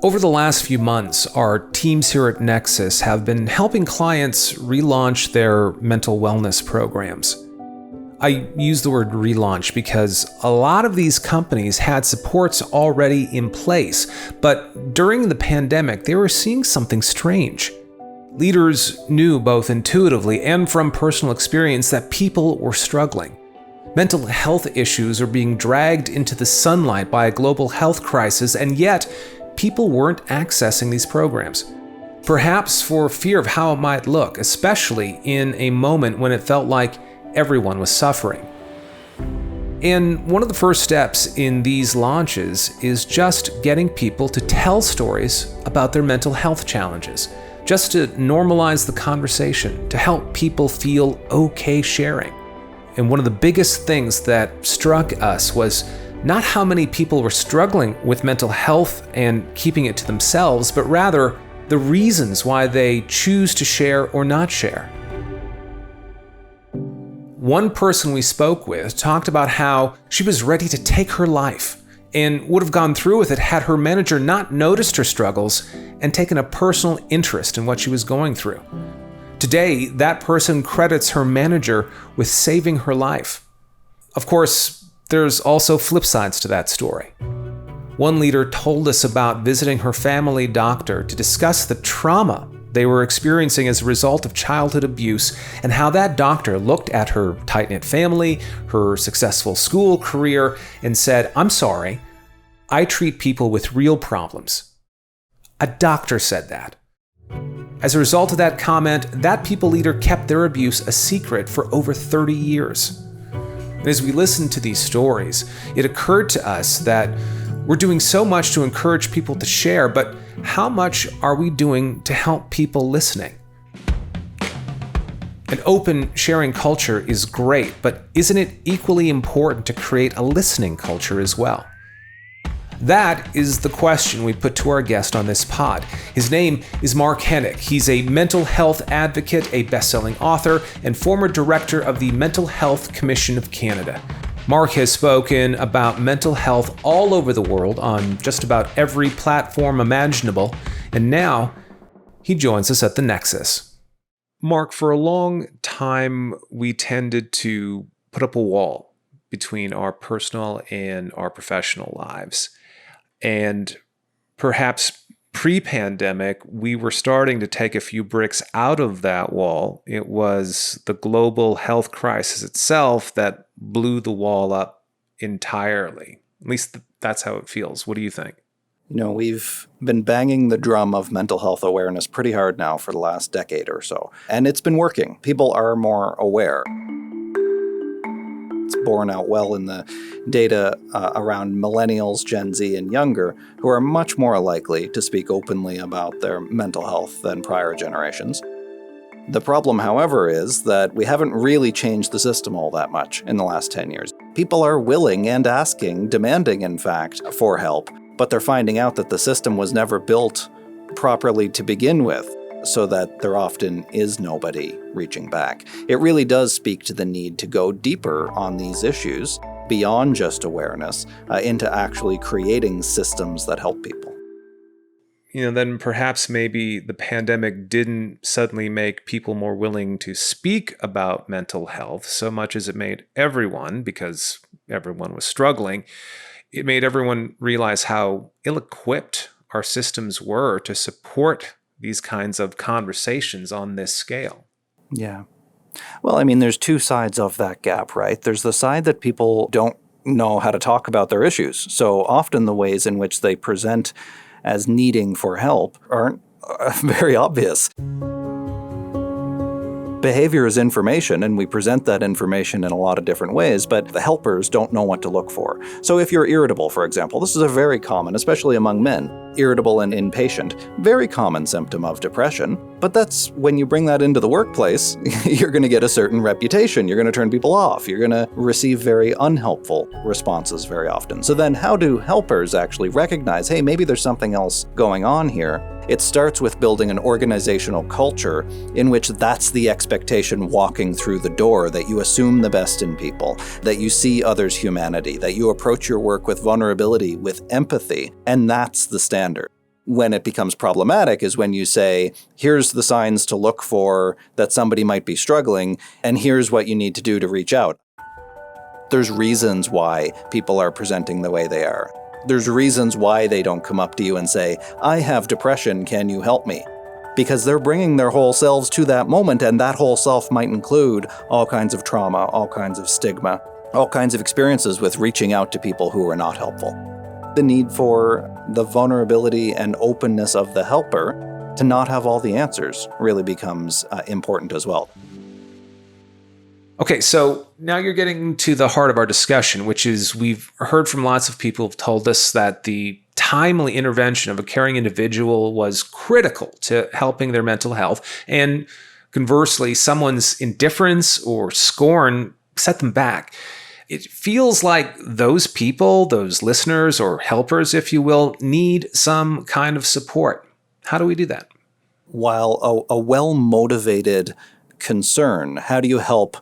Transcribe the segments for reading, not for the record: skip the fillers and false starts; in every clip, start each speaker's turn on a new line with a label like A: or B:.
A: Over the last few months, our teams here at Nexus have been helping clients relaunch their mental wellness programs. I use the word relaunch because a lot of these companies had supports already in place, but during the pandemic, they were seeing something strange. Leaders knew both intuitively and from personal experience that people were struggling. Mental health issues are being dragged into the sunlight by a global health crisis, and yet people weren't accessing these programs. Perhaps for fear of how it might look, especially in a moment when it felt like everyone was suffering. And one of the first steps in these launches is just getting people to tell stories about their mental health challenges, just to normalize the conversation, to help people feel okay sharing. And one of the biggest things that struck us was not how many people were struggling with mental health and keeping it to themselves, but rather the reasons why they choose to share or not share. One person we spoke with talked about how she was ready to take her life and would have gone through with it had her manager not noticed her struggles and taken a personal interest in what she was going through. Today, that person credits her manager with saving her life. Of course, there's also flip sides to that story. One leader told us about visiting her family doctor to discuss the trauma they were experiencing as a result of childhood abuse and how that doctor looked at her tight-knit family, her successful school career, and said, "I'm sorry, I treat people with real problems." A doctor said that. As a result of that comment, that people leader kept their abuse a secret for over 30 years. And as we listened to these stories, it occurred to us that we're doing so much to encourage people to share, but how much are we doing to help people listening? An open sharing culture is great, but isn't it equally important to create a listening culture as well? That is the question we put to our guest on this pod. His name is Mark Henick. He's a mental health advocate, a best-selling author, and former director of the Mental Health Commission of Canada. Mark has spoken about mental health all over the world on just about every platform imaginable, and now he joins us at the Nexus. Mark, for a long time, we tended to put up a wall between our personal and our professional lives. And perhaps pre-pandemic, we were starting to take a few bricks out of that wall. It was the global health crisis itself that blew the wall up entirely. At least that's how it feels. What do you think?
B: You know, we've been banging the drum of mental health awareness pretty hard now for the last decade or so. And it's been working. People are more aware. It's borne out well in the data around millennials, Gen Z, and younger, who are much more likely to speak openly about their mental health than prior generations. The problem, however, is that we haven't really changed the system all that much in the last 10 years. People are willing and asking, demanding, in fact, for help, but they're finding out that the system was never built properly to begin with, so that there often is nobody reaching back. It really does speak to the need to go deeper on these issues, beyond just awareness, into actually creating systems that help people.
A: Then perhaps maybe the pandemic didn't suddenly make people more willing to speak about mental health so much as it made everyone, because everyone was struggling, it made everyone realize how ill-equipped our systems were to support these kinds of conversations on this scale.
B: Yeah. Well, I mean, there's two sides of that gap, right? There's the side that people don't know how to talk about their issues. So often the ways in which they present as needing for help aren't very obvious. Behavior is information, and we present that information in a lot of different ways, but the helpers don't know what to look for. So if you're irritable, for example, this is a very common, especially among men, irritable and impatient, very common symptom of depression. But that's when you bring that into the workplace, you're going to get a certain reputation. You're going to turn people off. You're going to receive very unhelpful responses very often. So then how do helpers actually recognize, hey, maybe there's something else going on here? It starts with building an organizational culture in which that's the expectation walking through the door, that you assume the best in people, that you see others' humanity, that you approach your work with vulnerability, with empathy, and that's the standard. When it becomes problematic is when you say, here's the signs to look for that somebody might be struggling, and here's what you need to do to reach out. There's reasons why people are presenting the way they are. There's reasons why they don't come up to you and say, I have depression, can you help me? Because they're bringing their whole selves to that moment, and that whole self might include all kinds of trauma, all kinds of stigma, all kinds of experiences with reaching out to people who are not helpful. The need for the vulnerability and openness of the helper to not have all the answers really becomes important as well.
A: Okay, so now you're getting to the heart of our discussion, which is we've heard from lots of people who've told us that the timely intervention of a caring individual was critical to helping their mental health. And conversely, someone's indifference or scorn set them back. It feels like those people, those listeners or helpers, if you will, need some kind of support. How do we do that?
B: While a well-motivated concern, how do you help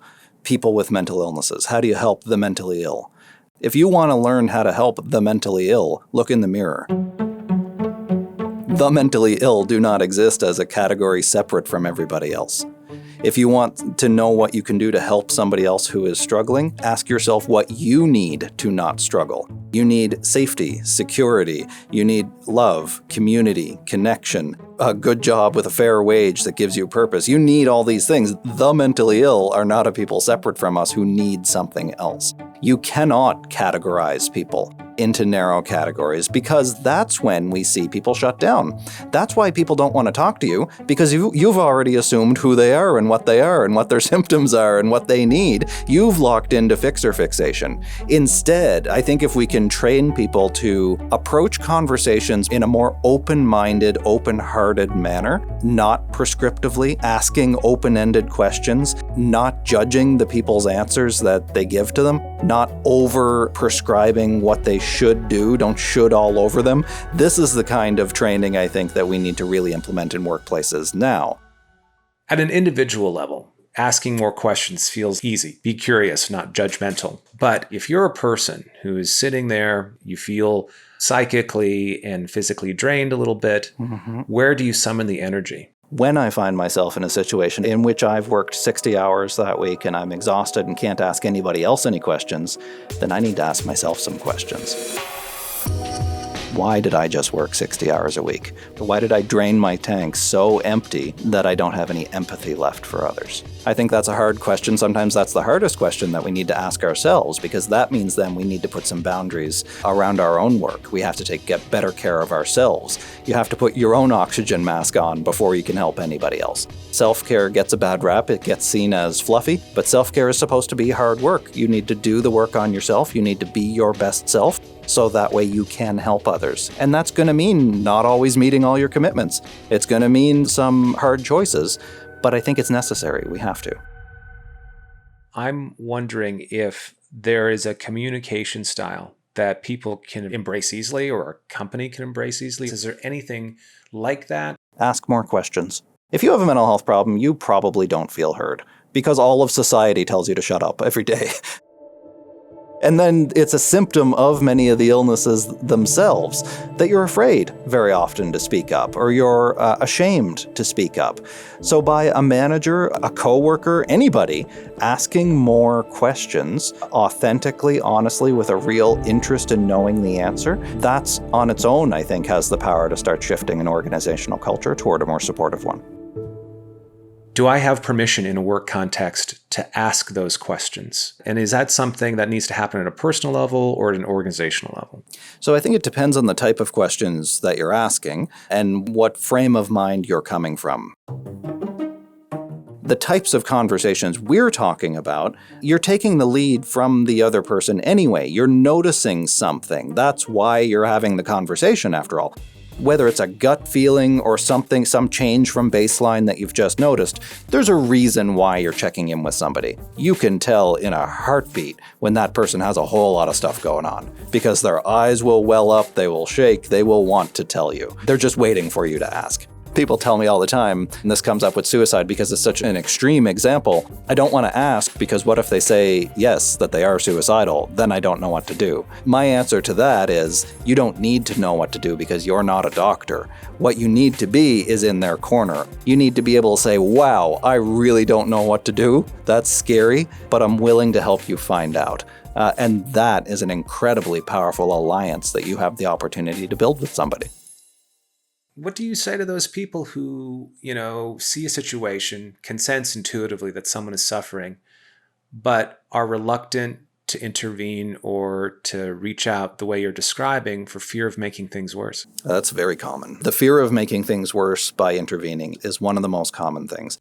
B: people with mental illnesses? How do you help the mentally ill? If you want to learn how to help the mentally ill, look in the mirror. The mentally ill do not exist as a category separate from everybody else. If you want to know what you can do to help somebody else who is struggling, ask yourself what you need to not struggle. You need safety, security, you need love, community, connection, a good job with a fair wage that gives you purpose. You need all these things. The mentally ill are not a people separate from us who need something else. You cannot categorize people into narrow categories because that's when we see people shut down. That's why people don't want to talk to you, because you've already assumed who they are and what their symptoms are and what they need. You've locked into fixer fixation. Instead, I think if we can train people to approach conversations in a more open-minded, open-hearted manner, not prescriptively, asking open-ended questions, not judging the people's answers that they give to them, not over-prescribing what they should do, don't should all over them. This is the kind of training I think that we need to really implement in workplaces now.
A: At an individual level, asking more questions feels easy. Be curious, not judgmental. But if you're a person who is sitting there, you feel psychically and physically drained a little bit, where do you summon the energy?
B: When I find myself in a situation in which I've worked 60 hours that week and I'm exhausted and can't ask anybody else any questions, then I need to ask myself some questions. Why did I just work 60 hours a week? Why did I drain my tank so empty that I don't have any empathy left for others? I think that's a hard question. Sometimes that's the hardest question that we need to ask ourselves, because that means then we need to put some boundaries around our own work. We have to get better care of ourselves. You have to put your own oxygen mask on before you can help anybody else. Self-care gets a bad rap. It gets seen as fluffy, but self-care is supposed to be hard work. You need to do the work on yourself. You need to be your best self, so that way you can help others. And that's going to mean not always meeting all your commitments. It's going to mean some hard choices, but I think it's necessary. We have to.
A: I'm wondering if there is a communication style that people can embrace easily or a company can embrace easily. Is there anything like that?
B: Ask more questions. If you have a mental health problem, you probably don't feel heard, because all of society tells you to shut up every day. And then it's a symptom of many of the illnesses themselves that you're afraid very often to speak up, or you're ashamed to speak up. So by a manager, a coworker, anybody asking more questions authentically, honestly, with a real interest in knowing the answer, that's on its own, I think, has the power to start shifting an organizational culture toward a more supportive one.
A: Do I have permission in a work context to ask those questions? And is that something that needs to happen at a personal level or at an organizational level?
B: So I think it depends on the type of questions that you're asking and what frame of mind you're coming from. The types of conversations we're talking about, you're taking the lead from the other person anyway. You're noticing something. That's why you're having the conversation, after all. Whether it's a gut feeling or something, some change from baseline that you've just noticed, there's a reason why you're checking in with somebody. You can tell in a heartbeat when that person has a whole lot of stuff going on, because their eyes will well up, they will shake, they will want to tell you. They're just waiting for you to ask. People tell me all the time, and this comes up with suicide because it's such an extreme example. I don't want to ask because what if they say yes, that they are suicidal? Then I don't know what to do. My answer to that is you don't need to know what to do because you're not a doctor. What you need to be is in their corner. You need to be able to say, wow, I really don't know what to do. That's scary, but I'm willing to help you find out. And that is an incredibly powerful alliance that you have the opportunity to build with somebody.
A: What do you say to those people who, see a situation, can sense intuitively that someone is suffering, but are reluctant to intervene or to reach out the way you're describing for fear of making things worse?
B: That's very common. The fear of making things worse by intervening is one of the most common things.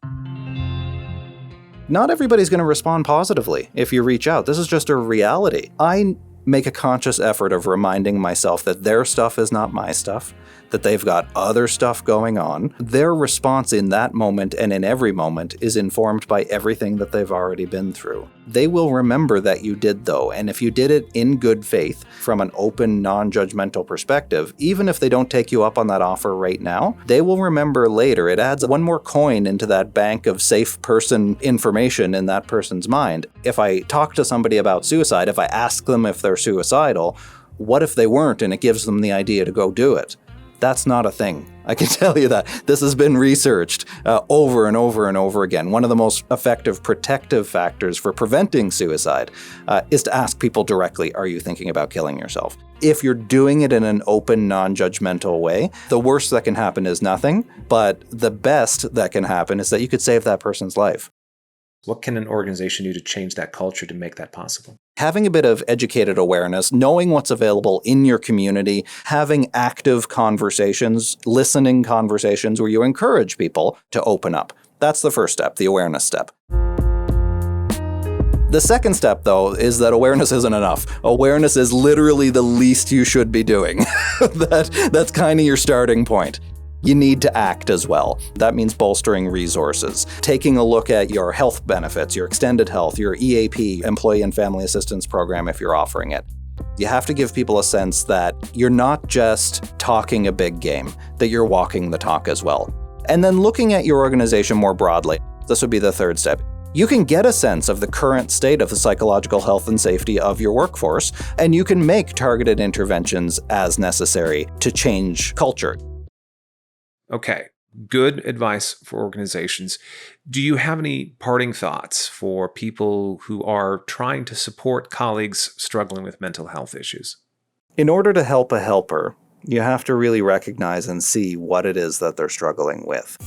B: Not everybody's going to respond positively if you reach out. This is just a reality. I make a conscious effort of reminding myself that their stuff is not my stuff, that they've got other stuff going on. Their response in that moment and in every moment is informed by everything that they've already been through. They will remember that you did, though, and if you did it in good faith from an open, non-judgmental perspective, even if they don't take you up on that offer right now, they will remember later. It adds one more coin into that bank of safe person information in that person's mind. If I talk to somebody about suicide, if I ask them if they're suicidal, what if they weren't and it gives them the idea to go do it? That's not a thing. I can tell you that. This has been researched over and over and over again. One of the most effective protective factors for preventing suicide is to ask people directly, are you thinking about killing yourself? If you're doing it in an open, non-judgmental way, the worst that can happen is nothing, but the best that can happen is that you could save that person's life.
A: What can an organization do to change that culture to make that possible?
B: Having a bit of educated awareness, knowing what's available in your community, having active conversations, listening conversations where you encourage people to open up. That's the first step, the awareness step. The second step, though, is that awareness isn't enough. Awareness is literally the least you should be doing. That's kind of your starting point. You need to act as well. That means bolstering resources, taking a look at your health benefits, your extended health, your EAP, Employee and Family Assistance Program if you're offering it. You have to give people a sense that you're not just talking a big game, that you're walking the talk as well. And then looking at your organization more broadly, this would be the third step. You can get a sense of the current state of the psychological health and safety of your workforce, and you can make targeted interventions as necessary to change culture.
A: Okay, good advice for organizations. Do you have any parting thoughts for people who are trying to support colleagues struggling with mental health issues?
B: In order to help a helper, you have to really recognize and see what it is that they're struggling with.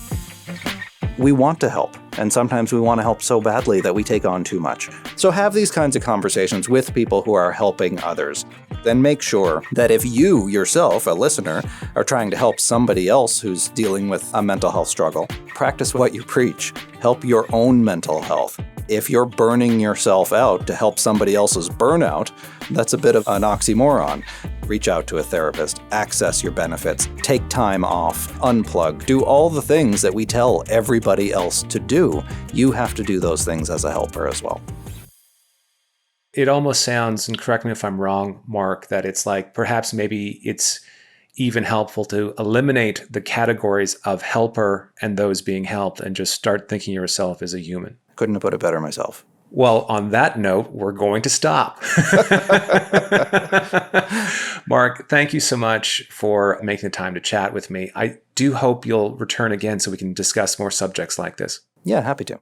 B: We want to help, and sometimes we want to help so badly that we take on too much. So have these kinds of conversations with people who are helping others. Then make sure that if you yourself, a listener, are trying to help somebody else who's dealing with a mental health struggle, practice what you preach. Help your own mental health. If you're burning yourself out to help somebody else's burnout, that's a bit of an oxymoron. Reach out to a therapist, access your benefits, take time off, unplug, do all the things that we tell everybody else to do. You have to do those things as a helper as well.
A: It almost sounds, and correct me if I'm wrong, Mark, that it's like perhaps maybe it's even helpful to eliminate the categories of helper and those being helped and just start thinking of yourself as a human.
B: Couldn't have put it better myself.
A: Well, on that note, we're going to stop. Mark, thank you so much for making the time to chat with me. I do hope you'll return again so we can discuss more subjects like this.
B: Yeah, happy to.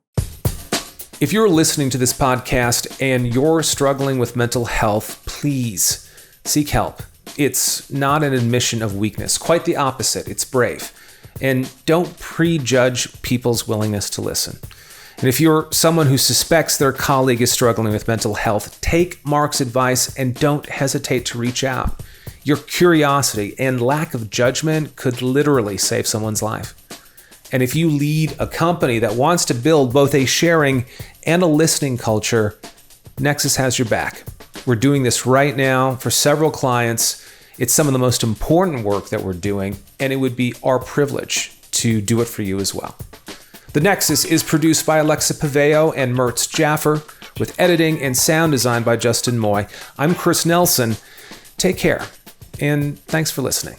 A: If you're listening to this podcast and you're struggling with mental health, please seek help. It's not an admission of weakness. Quite the opposite. It's brave. And don't prejudge people's willingness to listen. And if you're someone who suspects their colleague is struggling with mental health, take Mark's advice and don't hesitate to reach out. Your curiosity and lack of judgment could literally save someone's life. And if you lead a company that wants to build both a sharing and a listening culture, Nexus has your back. We're doing this right now for several clients. It's some of the most important work that we're doing, and it would be our privilege to do it for you as well. The Nexus is produced by Alexa Paveo and Mertz Jaffer, with editing and sound design by Justin Moy. I'm Chris Nelson. Take care, and thanks for listening.